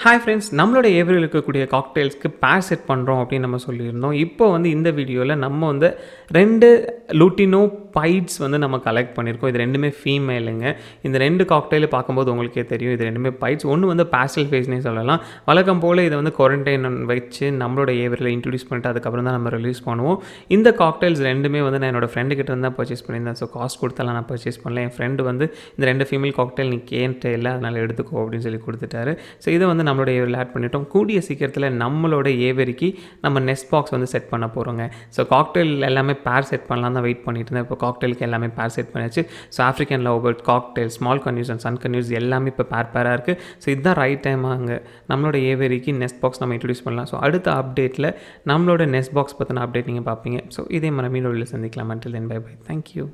Hi friends, நம்மளோட ஏவரியில் இருக்கக்கூடிய காக்டெயில்ஸ்க்கு பேர் செட் பண்ணுறோம் அப்படின்னு நம்ம சொல்லியிருந்தோம். இப்போ வந்து இந்த வீடியோவில் நம்ம வந்து 2 லூட்டினோ பைட்ஸ் வந்து நம்ம கலெக்ட் பண்ணியிருக்கோம். இது 2மே ஃபீமேலுங்க. இந்த 2 காக்டெயிலை பார்க்கும்போது உங்களுக்கே தெரியும், இது 2மே பைட்ஸ். ஒன்று வந்து பேஸ்டல் ஃபேஸ்னே சொல்லலாம். வழக்கம் போல் இதை வந்து குவாரண்டைன் வச்சு நம்மளோட ஏவரியில் இன்ட்ரடியூஸ் பண்ணிட்டு அதுக்கப்புறம் தான் நம்ம ரிலீஸ் பண்ணுவோம். இந்த காக்டெயில்ஸ் 2மே வந்து நான் என்னோட ஃப்ரெண்டு கிட்ட இருந்து தான் பர்ச்சேஸ் பண்ணியிருந்தேன். ஸோ காஸ்ட் கொடுத்தாலாம் நான் பர்ச்சேஸ் பண்ணல. என் ஃப்ரெண்டு வந்து இந்த 2 ஃபீமேல் காக்டெயில் நீ கேன்ட்டு இல்லை, அதனால் எடுத்துக்கோ அப்படின்னு சொல்லி கொடுத்துட்டாரு. ஸோ இதை வந்து நம்மளோட ஏவரியில் ஆட் பண்ணிட்டோம். கூடிய சீக்கிரத்தில் நம்மளோட ஏவரிக்கு நம்ம நெஸ்ட் பாக்ஸ் வந்து செட் பண்ண போகிறோங்க. ஸோ காக்டெயில் எல்லாமே பேர் செட் பண்ணலாம் தான் வெயிட் பண்ணிட்டு இருந்தேன். இப்போ காக்டெயிலுக்கு எல்லாமே பேர் செட் பண்ணியாச்சு. So African love bird, cocktail, small conures and sun conures எல்லாமே இப்போ பேராக இருக்குது. ஸோ இதுதான் ரைட் டைமாக நம்மளோட ஏவரிக்கு நெஸ்ட் பாக்ஸ் நம்ம இன்ட்ரடியூஸ் பண்ணலாம். ஸோ அடுத்த அப்டேட்டில் நம்மளோட நெஸ்ட் பாக்ஸ் பற்றின அப்டேட் நீங்கள் பார்ப்பீங்க. ஸோ இதே மாதிரி மீண்டும் சந்திக்கலாம். until then, bye bye. Thank you.